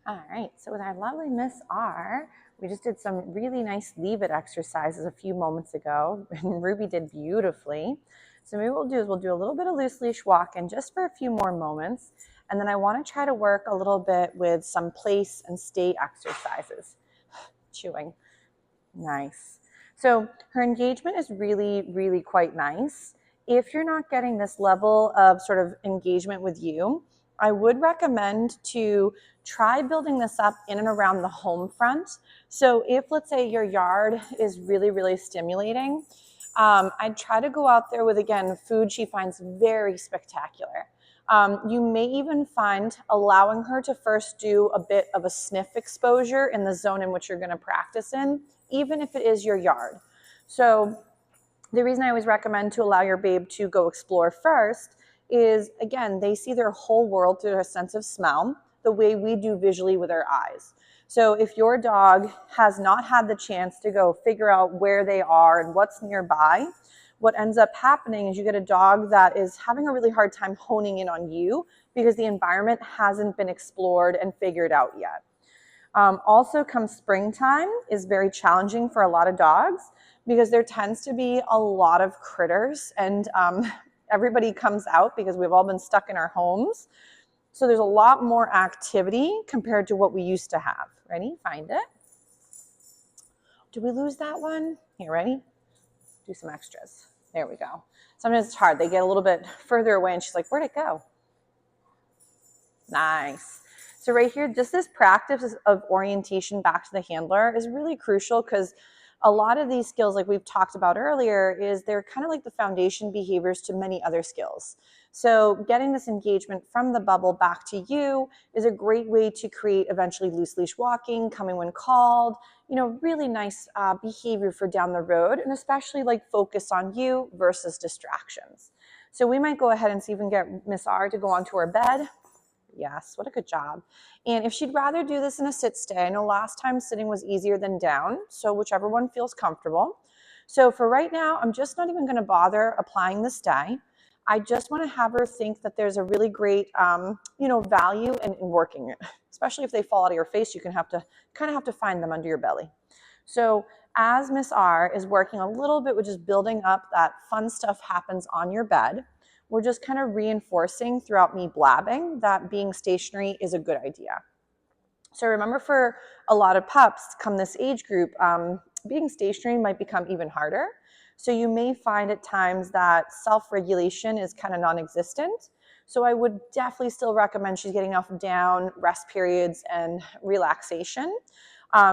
All right, so with our lovely Miss R, we just did some really nice leave it exercises a few moments ago, and Ruby did beautifully. So maybe what we'll do is we'll do a little bit of loose leash walking just for a few more moments, and then I want to try to work a little bit with some place and stay exercises. Chewing. Nice. So her engagement is really, really quite nice. If you're not getting this level of sort of engagement with you, I would recommend to try building this up in and around the home front. So if, let's say, your yard is really, really stimulating, I'd try to go out there with, again, food she finds very spectacular. You may even find allowing her to first do a bit of a sniff exposure in the zone in which you're going to practice in, even if it is your yard. So the reason I always recommend to allow your babe to go explore first is, again, they see their whole world through a sense of smell, the way we do visually with our eyes. So if your dog has not had the chance to go figure out where they are and what's nearby, what ends up happening is you get a dog that is having a really hard time honing in on you because the environment hasn't been explored and figured out yet. Also, come springtime is very challenging for a lot of dogs because there tends to be a lot of critters, and everybody comes out because we've all been stuck in our homes. So there's a lot more activity compared to what we used to have. Ready? Find it. Did we lose that one? Here, ready? Do some extras. There we go. Sometimes it's hard. They get a little bit further away and she's like, where'd it go? Nice. So right here, just this practice of orientation back to the handler is really crucial because a lot of these skills, like we've talked about earlier, is they're kind of like the foundation behaviors to many other skills. So getting this engagement from the bubble back to you is a great way to create eventually loose leash walking, coming when called, really nice behavior for down the road, and especially like focus on you versus distractions. So we might go ahead and see if we can get Miss R to go onto her bed. Yes, what a good job. And if she'd rather do this in a sit stay, I know last time sitting was easier than down, so whichever one feels comfortable. So for right now, I'm just not even going to bother applying the stay. I just want to have her think that there's a really great, value in working it, especially if they fall out of your face. You kind of have to find them under your belly. So as Miss R is working a little bit with just building up that fun stuff happens on your bed, we're just kind of reinforcing throughout me blabbing that being stationary is a good idea. So remember, for a lot of pups come this age group, being stationary might become even harder. So you may find at times that self-regulation is kind of non-existent. So I would definitely still recommend she's getting enough down, rest periods, and relaxation.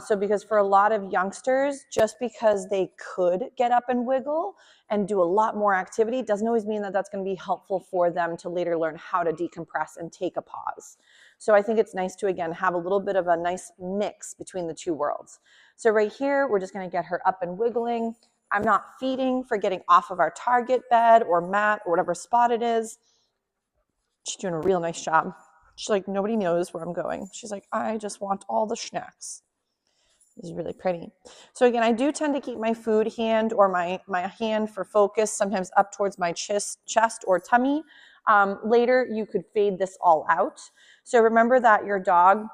So because for a lot of youngsters, just because they could get up and wiggle and do a lot more activity doesn't always mean that that's going to be helpful for them to later learn how to decompress and take a pause. So I think it's nice to, again, have a little bit of a nice mix between the two worlds. So right here, we're just going to get her up and wiggling. I'm not feeding for getting off of our target bed or mat or whatever spot it is. She's doing a real nice job. She's like, nobody knows where I'm going. She's like, I just want all the snacks. This is really pretty. So again, I do tend to keep my food hand or my hand for focus, sometimes up towards my chest or tummy. Later, you could fade this all out. So remember that your dog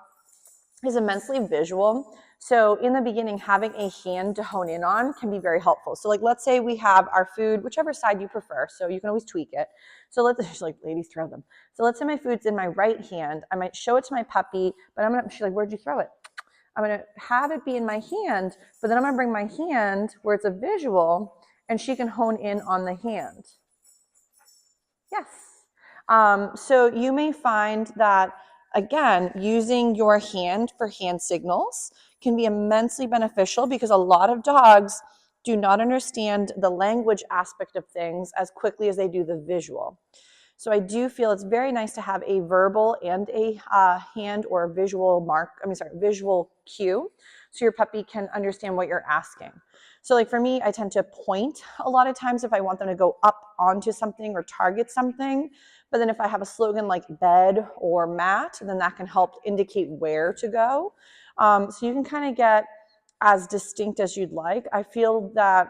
is immensely visual. So in the beginning, having a hand to hone in on can be very helpful. So like, let's say we have our food, whichever side you prefer. So you can always tweak it. So she's like, ladies, throw them. So let's say my food's in my right hand. I might show it to my puppy, but she's like, where'd you throw it? I'm going to have it be in my hand, but then I'm going to bring my hand where it's a visual and she can hone in on the hand. Yes. So you may find that, again, using your hand for hand signals can be immensely beneficial because a lot of dogs do not understand the language aspect of things as quickly as they do the visual. So I do feel it's very nice to have a verbal and a hand or a visual visual cue, so your puppy can understand what you're asking. So like for me, I tend to point a lot of times if I want them to go up onto something or target something. But then if I have a slogan like bed or mat, then that can help indicate where to go. So you can kind of get as distinct as you'd like. I feel that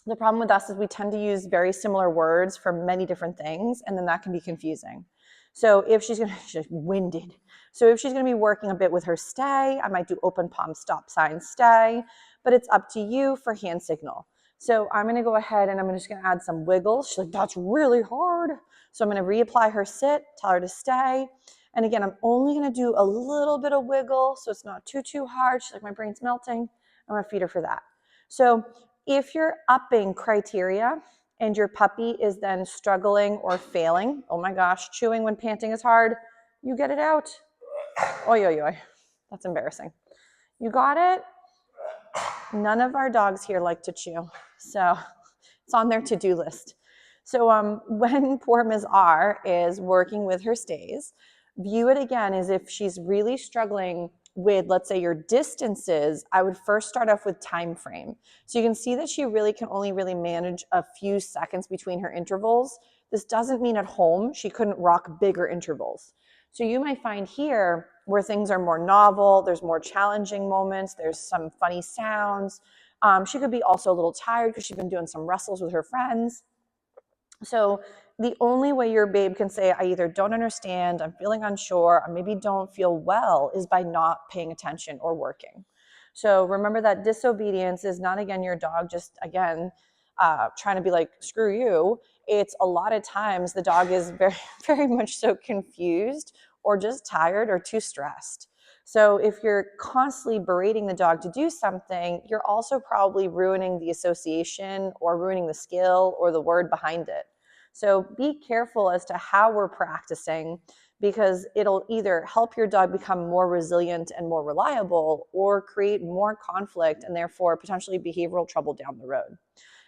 the problem with us is we tend to use very similar words for many different things, and then that can be confusing. So if she's winded. So if she's gonna be working a bit with her stay, I might do open palm stop sign stay, but it's up to you for hand signal. So I'm gonna go ahead and I'm just gonna add some wiggles. She's like, that's really hard. So I'm gonna reapply her sit, tell her to stay. And again, I'm only gonna do a little bit of wiggle so it's not too hard. She's like, my brain's melting. I'm gonna feed her for that. So if you're upping criteria and your puppy is then struggling or failing, oh my gosh, chewing when panting is hard, you get it out. Oy, oy, oy. That's embarrassing. You got it? None of our dogs here like to chew, so it's on their to-do list. So when poor Ms. R is working with her stays, view it again as if she's really struggling with, let's say, your distances. I would first start off with time frame. So you can see that she really can only really manage a few seconds between her intervals. This doesn't mean at home she couldn't rock bigger intervals. So you might find here where things are more novel, there's more challenging moments, there's some funny sounds. She could be also a little tired because she's been doing some wrestles with her friends. So the only way your babe can say, I either don't understand, I'm feeling unsure, or maybe don't feel well, is by not paying attention or working. So remember that disobedience is not, again, your dog just, again, trying to be like, screw you. It's a lot of times the dog is very, very much so confused or just tired or too stressed. So if you're constantly berating the dog to do something, you're also probably ruining the association or ruining the skill or the word behind it. So be careful as to how we're practicing, because it'll either help your dog become more resilient and more reliable or create more conflict and therefore potentially behavioral trouble down the road.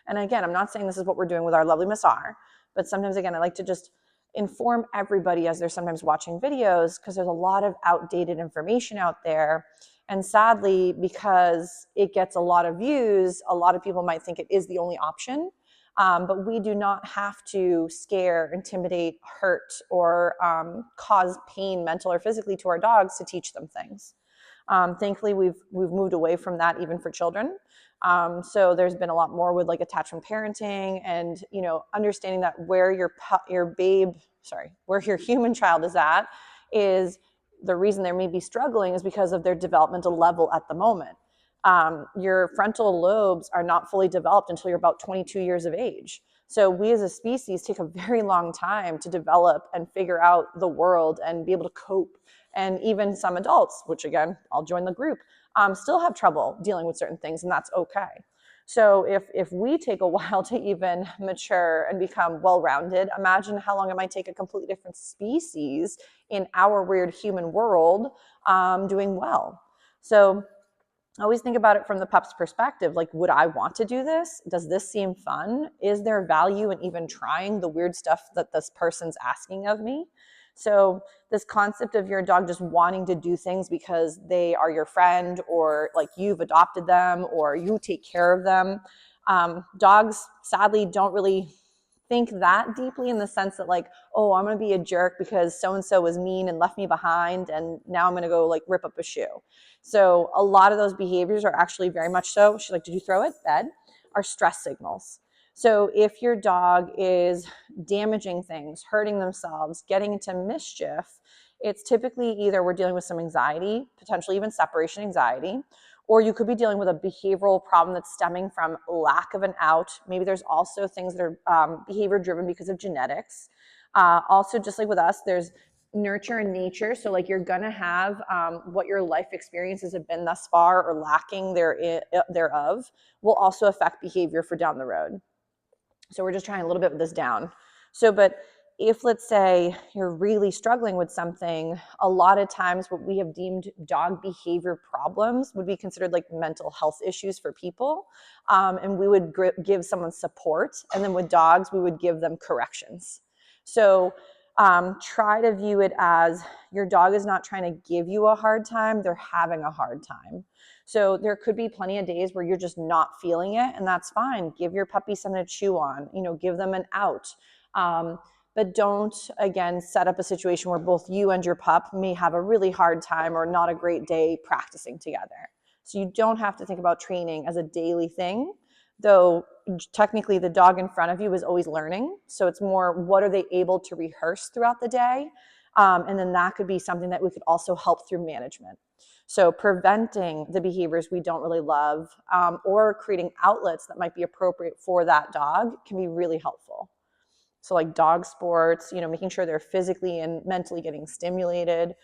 And again, I'm not saying this is what we're doing with our lovely Miss R, but sometimes, again, I like to just inform everybody as they're sometimes watching videos, because there's a lot of outdated information out there. And sadly, because it gets a lot of views, a lot of people might think it is the only option. But we do not have to scare, intimidate, hurt, or cause pain, mental or physically, to our dogs to teach them things. Thankfully, we've moved away from that even for children. So there's been a lot more with like attachment parenting and, you know, understanding that where where your human child is at is the reason they may be struggling is because of their developmental level at the moment. Your frontal lobes are not fully developed until you're about 22 years of age. So we as a species take a very long time to develop and figure out the world and be able to cope. And even some adults, which again, I'll join the group, still have trouble dealing with certain things, and that's okay. So if we take a while to even mature and become well-rounded, imagine how long it might take a completely different species in our weird human world doing well. So always think about it from the pup's perspective. Like, would I want to do this? Does this seem fun? Is there value in even trying the weird stuff that this person's asking of me? So this concept of your dog just wanting to do things because they are your friend, or like you've adopted them, or you take care of them. Dogs sadly don't really think that deeply, in the sense that like, oh, I'm going to be a jerk because so-and-so was mean and left me behind, and now I'm going to go like rip up a shoe. So a lot of those behaviors are actually very much so, she's like, did you throw it? Bed, are stress signals. So if your dog is damaging things, hurting themselves, getting into mischief, it's typically either we're dealing with some anxiety, potentially even separation anxiety, or you could be dealing with a behavioral problem that's stemming from lack of an out. Maybe there's also things that are behavior driven because of genetics. Also, just like with us, there's nurture and nature. So like you're gonna have what your life experiences have been thus far, or lacking thereof, will also affect behavior for down the road. So we're just trying a little bit with this down. So, but if let's say you're really struggling with something, a lot of times what we have deemed dog behavior problems would be considered like mental health issues for people. And we would give someone support. And then with dogs, we would give them corrections. So try to view it as your dog is not trying to give you a hard time, they're having a hard time. So there could be plenty of days where you're just not feeling it, and that's fine. Give your puppy something to chew on, you know, give them an out. But don't, again, set up a situation where both you and your pup may have a really hard time or not a great day practicing together. So you don't have to think about training as a daily thing, though technically the dog in front of you is always learning. So it's more, what are they able to rehearse throughout the day? And then that could be something that we could also help through management. So preventing the behaviors we don't really love, or creating outlets that might be appropriate for that dog can be really helpful. So like dog sports, making sure they're physically and mentally getting stimulated,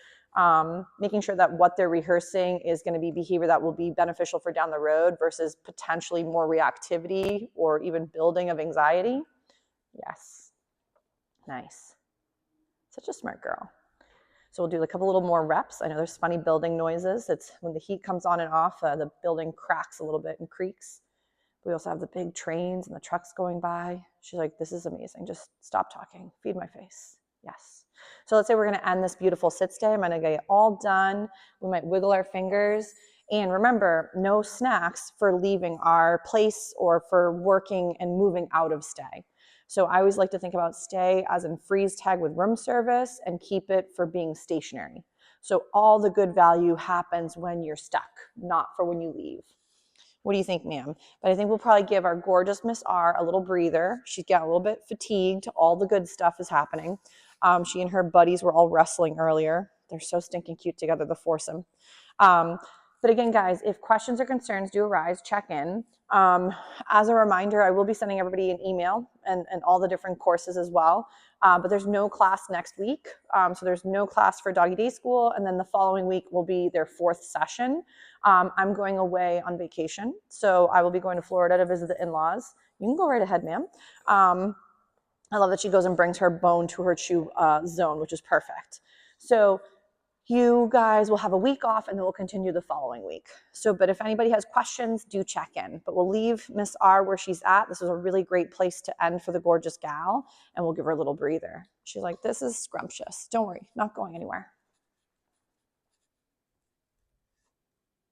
making sure that what they're rehearsing is going to be behavior that will be beneficial for down the road versus potentially more reactivity or even building of anxiety. Yes. Nice. Such a smart girl. So we'll do a couple little more reps. I know there's funny building noises. It's when the heat comes on and off, the building cracks a little bit and creaks. We also have the big trains and the trucks going by. She's like, this is amazing. Just stop talking. Feed my face. Yes. So let's say we're going to end this beautiful sit stay. I'm going to get it all done. We might wiggle our fingers. And remember, no snacks for leaving our place or for working and moving out of stay. So I always like to think about stay as in freeze tag with room service and keep it for being stationary. So all the good value happens when you're stuck, not for when you leave. What do you think, ma'am? But I think we'll probably give our gorgeous Miss R a little breather. She's getting a little bit fatigued. All the good stuff is happening. She and her buddies were all wrestling earlier. They're so stinking cute together, the foursome. But again, guys, if questions or concerns do arise, check in. As a reminder, I will be sending everybody an email and all the different courses as well. But there's no class next week. So there's no class for Doggy Day School. And then the following week will be their 4th session. I'm going away on vacation. So I will be going to Florida to visit the in-laws. You can go right ahead, ma'am. I love that she goes and brings her bone to her chew zone, which is perfect. So you guys will have a week off and then we'll continue the following week. So, but if anybody has questions, do check in. But we'll leave Miss R where she's at. This is a really great place to end for the gorgeous gal, and we'll give her a little breather. She's like, this is scrumptious. Don't worry, not going anywhere.